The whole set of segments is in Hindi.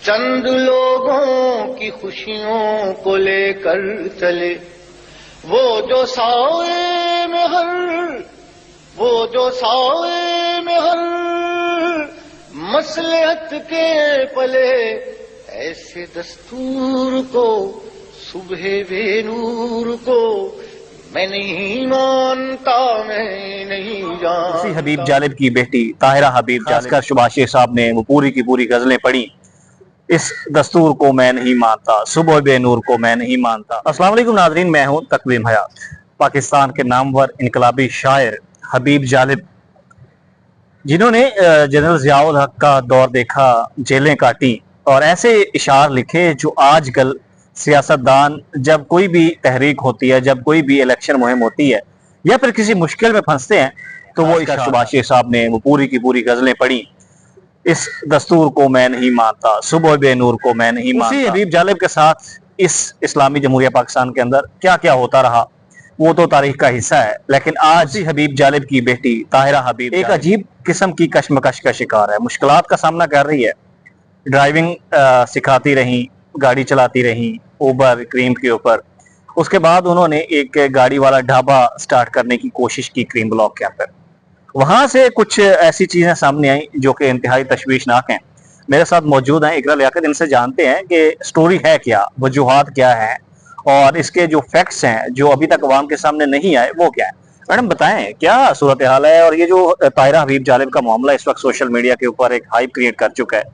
चंद लोगों की खुशियों को लेकर चले, वो जो साए में हर मसलहत के पले, ऐसे दस्तूर को सुबह बेनूर को मैं नहीं मानता, मैं नहीं जानता। इसी हबीब जालिब की बेटी ताहिरा हबीब जालिब शुभाशी साहब ने वो पूरी की पूरी गजलें पढ़ी। इस दस्तूर को मैं नहीं मानता, सुबह बेनूर को मैं नहीं मानता। अस्सलाम वालेकुम नाज़रीन, मैं हूं तकवीम हयात। पाकिस्तान के नामवर इनकलाबी शायर हबीब जालिब, जिन्होंने जनरल ज़ियाउल हक का दौर देखा, जेलें काटी और ऐसे इशार लिखे जो आजकल सियासतदान जब कोई भी तहरीक होती है, जब कोई भी इलेक्शन मुहिम होती है या फिर किसी मुश्किल में फंसते हैं, तो वो शुभाशी साहब ने वो पूरी की पूरी गजलें पढ़ी। इस दस्तूर को मैं नहीं मानता, सुबह बेनूर को मैं नहीं मानता। उसी हबीब जालिब के साथ इस इस्लामी जमहूरिया पाकिस्तान के अंदर क्या क्या होता रहा वो तो तारीख का हिस्सा है, लेकिन आज हबीब जालिब की बेटी ताहिरा हबीब एक अजीब किस्म की कश्मकश का शिकार है, मुश्किलात का सामना कर रही है। ड्राइविंग सिखाती रही, गाड़ी चलाती रही उबर क्रीम के ऊपर। उसके बाद उन्होंने एक गाड़ी वाला ढाबा स्टार्ट करने की कोशिश की क्रीम ब्लॉक के अंदर। वहां से कुछ ऐसी चीजें सामने आई जो कि इंतहाई तशवीशनाक हैं। मेरे साथ मौजूद हैं इकरा लियाकत, इनसे जानते हैं कि स्टोरी है क्या, वजूहात क्या है और इसके जो फैक्ट्स हैं जो अभी तक अवाम के सामने नहीं आए वो क्या है। मैडम बताएं क्या सूरत हाल है, और ये जो ताहिरा हबीब जालिब का मामला इस वक्त सोशल मीडिया के ऊपर एक हाइप क्रिएट कर चुका है,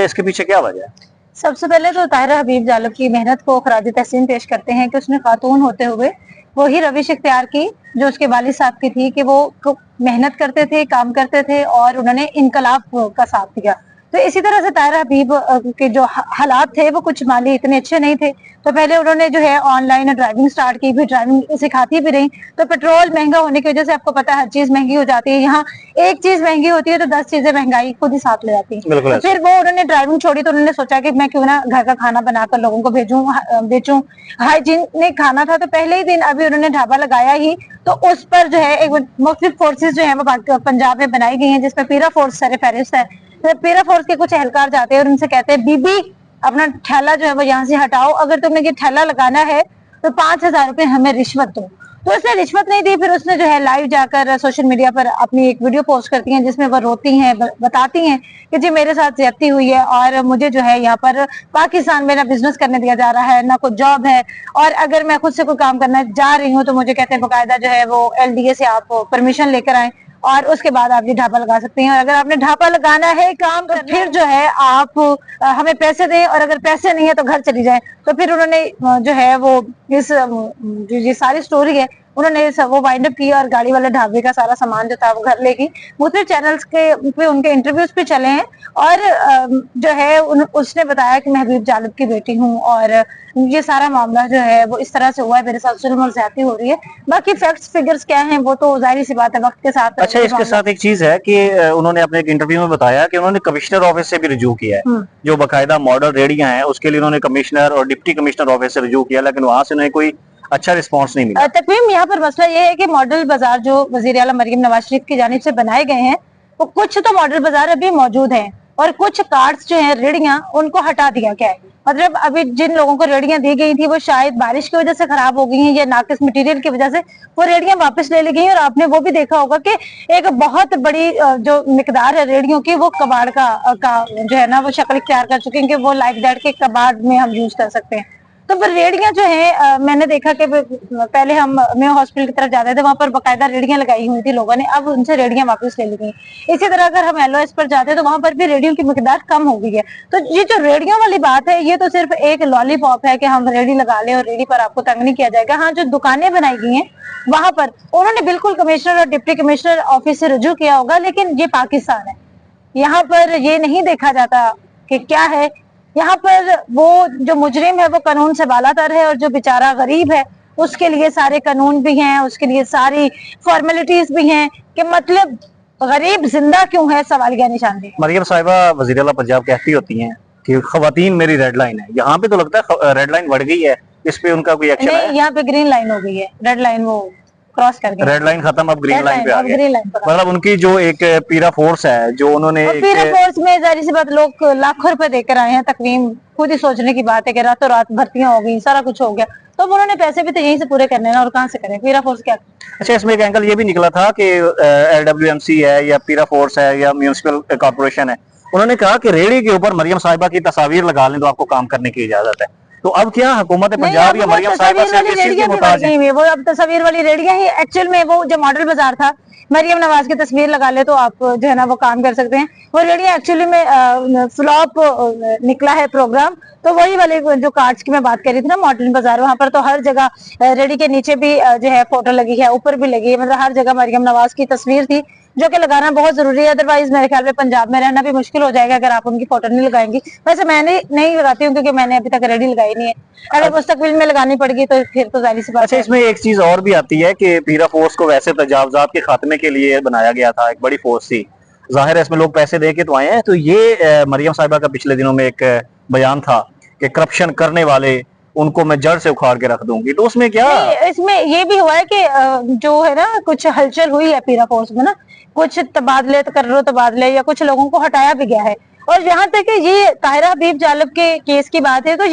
इसके पीछे क्या वजह है? सबसे पहले तो ताहिरा हबीब जालिब की मेहनत को खराज तहसीन पेश करते हैं कि उसने खातून होते हुए वही रविश इख्तियार की जो उसके वालिद साहब की थी, कि वो मेहनत करते थे, काम करते थे और उन्होंने इनकलाब का साथ दिया। तो इसी तरह से ताहिरा हबीब के जो हालात थे वो कुछ माली इतने अच्छे नहीं थे, तो पहले उन्होंने जो है ऑनलाइन ड्राइविंग स्टार्ट की, फिर ड्राइविंग सिखाती भी रही। तो पेट्रोल महंगा होने की वजह से आपको पता है हर चीज महंगी हो जाती है, यहाँ एक चीज महंगी होती है तो 10 चीजें महंगाई खुद ही साथ ले जाती है। तो फिर वो उन्होंने ड्राइविंग छोड़ी तो उन्होंने सोचा कि मैं क्यों ना घर का खाना बनाकर लोगों को बेचूं। हाइजीनिक खाना था, तो पहले ही दिन अभी उन्होंने ढाबा लगाया ही, तो उस पर जो है एक मुख्तलिफ फोर्सेज जो है वो पंजाब में बनाई गई है, जिसमें पीरा फोर्स सर फहरिस्त है। तो पीरा फोर्स के कुछ एहलकार जाते हैं और उनसे कहते हैं बीबी अपना ठेला जो है वो यहाँ से हटाओ, अगर तुमने ये ठेला लगाना है तो 5,000 रुपए हमें रिश्वत दो। तो उसने रिश्वत नहीं दी। फिर उसने जो है लाइव जाकर सोशल मीडिया पर अपनी एक वीडियो पोस्ट करती हैं जिसमें वो रोती हैं, बताती हैं कि जी मेरे साथ ज्यादती हुई है और मुझे जो है यहाँ पर पाकिस्तान में ना बिजनेस करने दिया जा रहा है, ना कोई जॉब है, और अगर मैं खुद से कोई काम करना जा रही हूँ तो मुझे कहते हैं बकायदा जो है वो LDA से आप परमिशन लेकर आए और उसके बाद आप ये ढाबा लगा सकते हैं, और अगर आपने ढाबा लगाना है काम तो फिर जो है आप हमें पैसे दें, और अगर पैसे नहीं है तो घर चली जाए। तो फिर उन्होंने जो है वो इस जो सारी स्टोरी है उन्होंने वो वाइंड अप की और गाड़ी वाले ढाबे का सारा सामान जो था वो घर लेगी। मुख्तलिफ चैनल्स के पे उनके इंटरव्यूज भी चले हैं और जो है उसने बताया कि मैं हबीब जालिब की बेटी हूँ और ये सारा मामला जो है वो इस तरह से हुआ है, मेरे साथ जुल्म और ज्यादती हो रही है। बाकी फैक्ट्स फिगर्स क्या हैं वो तो जाहिर सी बात है वक्त के साथ। अच्छा, इसके साथ एक चीज है कि उन्होंने अपने एक इंटरव्यू में बताया कि उन्होंने कमिश्नर ऑफिस से भी रुजू किया है, जो बाकायदा मॉडल रेडियां हैं उसके लिए उन्होंने कमिश्नर और डिप्टी कमिश्नर ऑफिस से रुजू किया, लेकिन वहां से उन्हें कोई अच्छा रिस्पांस नहीं मिला। तकवीम यहाँ पर मसला ये है कि मॉडल बाजार जो वजीर आला मरियम नवाज शरीफ की जानिब से बनाए गए हैं वो कुछ तो मॉडल बाजार अभी मौजूद हैं और कुछ कार्ड्स जो है रेडियां उनको हटा दिया गया है। मतलब अभी जिन लोगों को रेडियां दी गई थी वो शायद बारिश की वजह से खराब हो गई हैं या नाकिस मटेरियल की वजह से वो रेडियां वापस ले ली गई। और आपने वो भी देखा होगा कि एक बहुत बड़ी जो मिकदार है रेडियों की वो कबाड़ का जो है ना वो शक्ल इख्तियार कर चुके हैं कि वो लाइक दैट के कबाड़ में हम यूज कर सकते हैं। तो फिर रेडियां जो है मैंने देखा कि पहले हम मेयो हॉस्पिटल की तरफ जाते थे, वहां पर बाकायदा रेडियां लगाई हुई थी लोगों ने, अब उनसे रेडियां वापस ले ली गई। इसी तरह अगर हम LOS पर जाते हैं तो वहां पर भी रेडियो की मिकदार कम हो गई है। तो ये जो रेडियो वाली बात है ये तो सिर्फ एक लॉलीपॉप है कि हम रेडी लगा लें और रेडी पर आपको तंग नहीं किया जाएगा। हाँ, जो दुकानें बनाई गई हैं वहां पर उन्होंने बिल्कुल कमिश्नर और डिप्टी कमिश्नर ऑफिस से रुजू किया होगा, लेकिन ये पाकिस्तान है, यहाँ पर ये नहीं देखा जाता कि क्या है। यहाँ पर वो जो मुजरिम है वो कानून से बालातर है और जो बेचारा गरीब है उसके लिए सारे कानून भी हैं, उसके लिए सारी फॉर्मेलिटीज भी हैं कि मतलब गरीब जिंदा क्यों है, सवालिया निशान भी। मरियम साहिबा वज़ीर आला पंजाब कहती होती हैं कि खवातीन मेरी रेड लाइन है, यहाँ पे तो लगता है रेड लाइन बढ़ गई है, इस पे उनका कोई एक्शन है? यहाँ पे ग्रीन लाइन हो गई है, रेड लाइन वो क्रॉस कर गए। रेड लाइन खत्म, अब ग्रीन लाइन पे आ गए। ग्रीन लाइन पर मतलब उनकी जो एक पीरा फोर्स है, जो उन्होंने पीरा फोर्स में जाहिर सी बात लोग लाखों रुपए देकर आए हैं। तकवीम खुद ही सोचने की बात है कि रातों रात भर्तियां हो गई, सारा कुछ हो गया, तो उन्होंने पैसे भी तो यहीं से पूरे करने ना, और कहाँ से करें, पीरा फोर्स क्या। अच्छा, इसमें एक एंगल ये भी निकला था कि LWMC है या पीरा फोर्स है या म्यूनिसिपल कॉर्पोरेशन है, उन्होंने कहा कि रेहड़ी के ऊपर मरियम साहिबा की तस्वीर लगा लें तो आपको काम करने की इजाजत है। तो अब क्या हुकूमत पंजाब या मरियम साहिबा से किस चीज की मुहताज है? वो अब तस्वीर वाली रेडियां ही एक्चुअल में, वो जो मॉडल बाजार था, मरियम नवाज की तस्वीर लगा ले तो आप जो है ना वो काम कर सकते हैं। वो रेडियां एक्चुअली में फ्लॉप निकला है प्रोग्राम। तो वही वाले जो कार्ड्स की मैं बात कर रही थी ना, मॉडल बाजार, वहां पर तो हर जगह रेडी के नीचे भी जो है फोटो लगी है, ऊपर भी लगी है, मतलब हर जगह मरियम नवाज की तस्वीर थी, जो कि लगाना बहुत जरूरी है। अदरवाइज मेरे ख्याल में पंजाब में रहना भी मुश्किल हो जाएगा अगर आप उनकी फोटो नहीं लगाएंगी। वैसे मैंने नहीं लगाती हूँ क्योंकि मैंने अभी तक रेडी लगाई नहीं है, अगर मुस्तकबिल में लगानी पड़ेगी तो फिर तो जाहिर सी बात है। अच्छा, इसमें एक चीज और भी आती है कि पीरा फोर्स को वैसे तजावजात के खात्मे के लिए बनाया गया था, एक बड़ी फोर्स थी, जाहिर है इसमें लोग पैसे दे के तो आए हैं। तो ये मरियम साहिबा का पिछले दिनों में एक बयान था कि करप्शन करने वाले उनको मैं जड़ से उखाड़ के रख दूंगी, तो उसमें क्या, इसमें ये भी हुआ है कि जो है ना कुछ हलचल हुई है पीरा फोर्स में ना, कुछ तबादले तबादले या कुछ लोगों को हटाया भी गया है। और यहाँ तक कि ये ताहिरा हबीब जालिब के केस की बात है, तो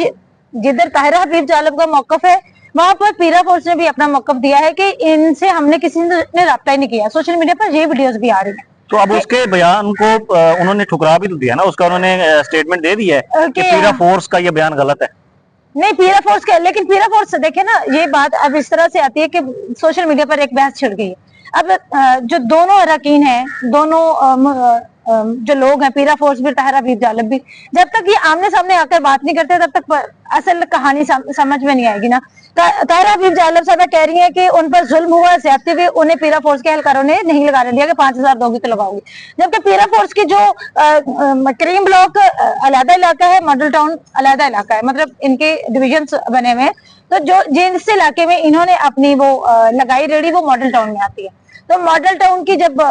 जिधर ताहिरा हबीब जालिब का मौकफ है वहां पर पीरा फोर्स ने भी अपना मौकफ दिया है कि इनसे हमने किसी ने रब्ता ही नहीं किया। सोशल मीडिया पर ये वीडियोस भी आ रही है। तो अब उसके बयान को उन्होंने ठुकरा भी तो दिया ना, उसका उन्होंने स्टेटमेंट दे दिया है कि पीरा फोर्स का ये बयान गलत है। नहीं, पीरा फोर्स का, लेकिन पीरा फोर्स से देखे ना, ये बात अब इस तरह से आती है कि सोशल मीडिया पर एक बहस छिड़ गई है। अब जो दोनों अरकान हैं, दोनों जो लोग हैं, पीरा फोर्स भी ताहिरा हबीब जालिब भी, जब तक ये आमने सामने आकर बात नहीं करते तब तक असल कहानी समझ में नहीं आएगी ना। ताहिरा हबीब जालिब साहब कह रही है कि उन पर जुल्म हुआ, ज्यादती हुई, उन्हें पीरा फोर्स के एहलकारों ने नहीं लगाने दिया कि 5000 दोगी तो लगाऊंगी। जबकि पीरा फोर्स की जो करीम ब्लॉक अलहदा इलाका है, मॉडल टाउन अलहदा इलाका है, मतलब इनके डिविजन बने हुए हैं। तो जो जिस इलाके में इन्होंने अपनी वो लगाई रेडी, वो मॉडल टाउन में आती है। तो मॉडल टाउन की जब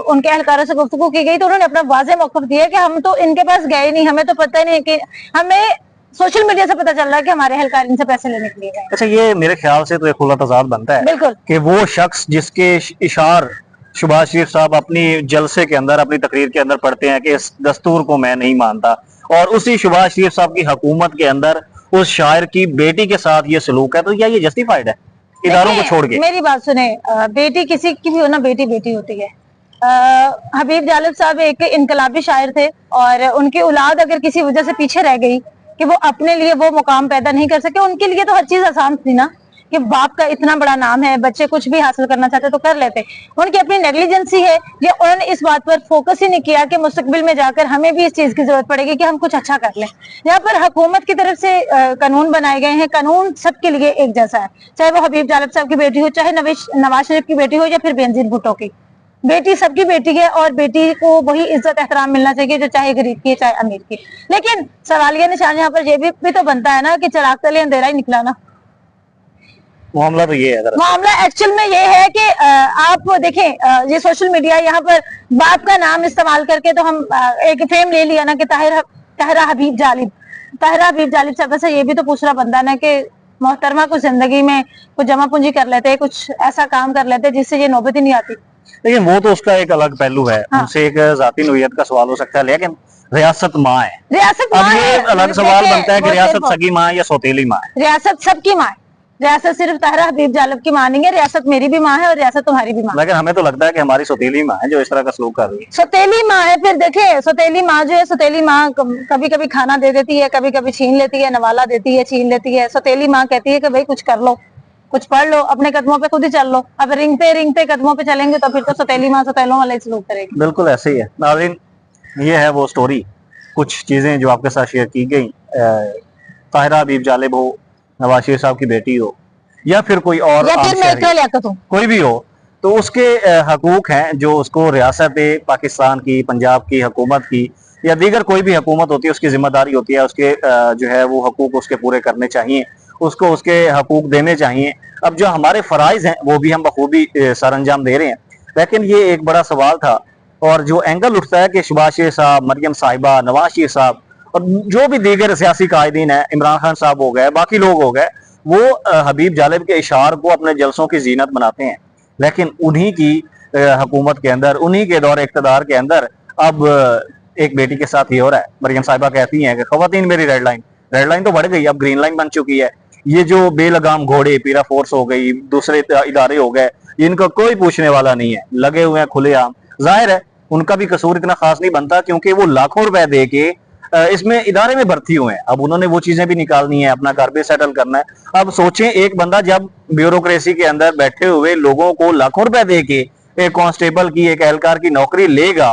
उनके एहलकारों से गुफ्तगू की गई तो उन्होंने अपना वाज़ेह मौक़िफ़ दिया कि हम तो इनके पास गए नहीं, हमें तो पता ही नहीं कि, हमें सोशल मीडिया से पता चल रहा है कि हमारे एहलकार इनसे पैसे लेने के लिए गए। अच्छा, ये मेरे ख्याल से तो एक खुला तजाद बनता है बिल्कुल कि वो शख्स जिसके इशार शहबाज शरीफ साहब अपनी जलसे के अंदर, अपनी तकरीर के अंदर पढ़ते हैं कि इस दस्तूर को मैं नहीं मानता, और उसी शहबाज शरीफ साहब की हुकूमत के अंदर उस शायर की बेटी के साथ ये सलूक है, तो क्या ये जस्टिफाइड है इदारों को छोड़ के? मेरी बात सुने, बेटी किसी की भी हो ना, बेटी बेटी होती है। हबीब जालिब साहब एक इनकलाबी शायर थे, और उनकी औलाद अगर किसी वजह से पीछे रह गई कि वो अपने लिए वो मुकाम पैदा नहीं कर सके, उनके लिए तो हर चीज आसान थी ना, कि बाप का इतना बड़ा नाम है, बच्चे कुछ भी हासिल करना चाहते तो कर लेते। उनकी अपनी नेग्लिजेंसी है, या उन्होंने इस बात पर फोकस ही नहीं किया कि मुस्तकबिल में जाकर हमें भी इस चीज की जरूरत पड़ेगी कि हम कुछ अच्छा कर लें। यहाँ पर हुकूमत की तरफ से कानून बनाए गए हैं, कानून सबके लिए एक जैसा है, चाहे वो हबीब जालिब साहब की बेटी हो, चाहे नवाज शरीफ की बेटी हो, या फिर बेनजीर भुट्टो की बेटी। सबकी बेटी है, और बेटी को वही इज्जत एहतराम मिलना चाहिए जो चाहे गरीब की चाहे अमीर की। लेकिन सवालिया निशान यहाँ पर ये भी तो बनता है ना कि चिराग तले अंधेरा ही निकला ना। मामला तो ये है, मामला एक्चुअल में ये है कि आप देखें, ये सोशल मीडिया, यहाँ पर बाप का नाम इस्तेमाल करके तो हम एक फेम ले लिया ना कि ताहिरा हबीब जालिब साहब से ये भी तो पूछना बनता है ना कि मोहतरमा कुछ जिंदगी में कुछ जमा पूंजी कर लेते, कुछ ऐसा काम कर लेते जिससे ये नौबत ही नहीं आती। लेकिन वो तो उसका एक अलग पहलू है, हाँ। उनसे एक जाती नोयत का सवाल हो सकता है, लेकिन रियासत माँ है, रियासत अब ये अलग सवाल बनता है कि रियासत सगी माँ या सौतेली माँ है। रियासत सबकी माँ है, रियासत सिर्फ ताहिरा हबीब जालिब की माँ नहीं है, रियासत मेरी भी माँ है और रियासत तुम्हारी भी माँ। लेकिन हमें तो लगता है कि हमारी सौतेली माँ है जो इस तरह का सलूक कर रही है। सौतेली माँ है, फिर देखे सौतेली माँ जो है, सौतेली माँ कभी कभी खाना दे देती है, कभी कभी छीन लेती है, नवाला देती है, छीन लेती है। सौतेली माँ कहती है कि भाई कुछ कर लो, कुछ पढ़ लो, अपने कदमों पे खुद ही चल लो। अब रिंगते कदमों पे चलेंगे तो फिर तो सौतेली माँ सौतेलों वाले सलूक करेगी। बिल्कुल ऐसे ही है। नाज़रीन, ये है वो स्टोरी, कुछ चीजें जो आपके साथ शेयर की गई। ताहिरा हबीब जालिब हो, नवाज शरीफ साहब की बेटी हो, या फिर कोई और, या फिर मैं लियाकत हूं, कोई भी हो, तो उसके हकूक हैं जो उसको रियासत पाकिस्तान की, पंजाब की हुकूमत की, या दीगर कोई भी हुकूमत होती है, उसकी जिम्मेदारी होती है उसके जो है वो हकूक उसके पूरे करने चाहिए, उसको उसके हकूक देने चाहिए। अब जो हमारे फराइज हैं वो भी हम बखूबी सर अंजाम दे रहे हैं। लेकिन ये एक बड़ा सवाल था, और जो एंगल उठता है कि शहबाज शरीफ साहब, मरियम साहिबा, नवाज शरीफ साहब और जो भी दीगर सियासी कायदीन है, इमरान खान साहब हो गए, बाकी लोग हो गए, वो हबीब जालिब के इशार को अपने जलसों की जीनत बनाते हैं। लेकिन उन्हीं की हुकूमत के अंदर, उन्हीं के दौर इक़्तिदार के अंदर अब एक बेटी के साथ ये हो रहा है। मरियम साहिबा कहती हैं कि खवातीन मेरी रेड लाइन तो बढ़ गई, अब ग्रीन लाइन बन चुकी है। ये जो बेलगाम घोड़े, पीरा फोर्स हो गई, दूसरे इदारे हो गए, इनका कोई पूछने वाला नहीं है, लगे हुए हैं खुलेआम। जाहिर है उनका भी कसूर इतना खास नहीं बनता, क्योंकि वो लाखों रुपए दे के इसमें इदारे में भर्ती हुए हैं। अब उन्होंने वो चीजें भी निकालनी है, अपना घर भी सेटल करना है। अब सोचें, एक बंदा जब ब्यूरोक्रेसी के अंदर बैठे हुए लोगों को लाखों रुपए दे के एक कांस्टेबल की, एक एहलकार की नौकरी लेगा,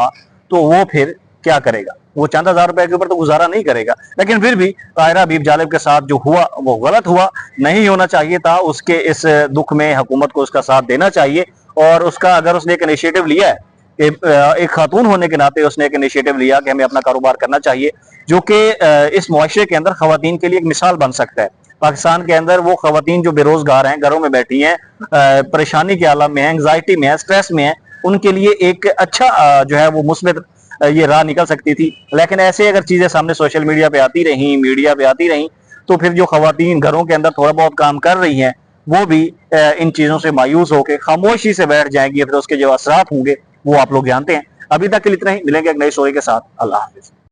तो वो फिर क्या करेगा? वो चंद हजार रुपए के ऊपर तो गुजारा नहीं करेगा। लेकिन फिर भी ताहिरा हबीब जालिब के साथ जो हुआ वो गलत हुआ, नहीं होना चाहिए था। उसके इस दुख में हुकूमत को उसका साथ देना चाहिए, और उसका अगर उसने एक इनिशिएटिव लिया है, एक खातून होने के नाते उसने एक इनिशिएटिव लिया कि हमें अपना कारोबार करना चाहिए, जो कि इस मुआशरे के अंदर खवातीन के लिए एक मिसाल बन सकता है। पाकिस्तान के अंदर वो खवातीन जो बेरोजगार हैं, घरों में बैठी हैं, परेशानी के आलम में है, एंग्जाइटी में है, स्ट्रेस में है, उनके लिए एक अच्छा जो है वो मुस्बित ये राह निकल सकती थी। लेकिन ऐसे अगर चीजें सामने सोशल मीडिया पे आती रही, मीडिया पे आती रही, तो फिर जो खवातीन घरों के अंदर थोड़ा बहुत काम कर रही हैं, वो भी इन चीजों से मायूस होकर खामोशी से बैठ जाएंगी। फिर उसके जो असरात होंगे वो आप लोग जानते हैं। अभी तक के लिए इतना ही, मिलेंगे एक नई स्टोरी के साथ। अल्लाह हाफिज।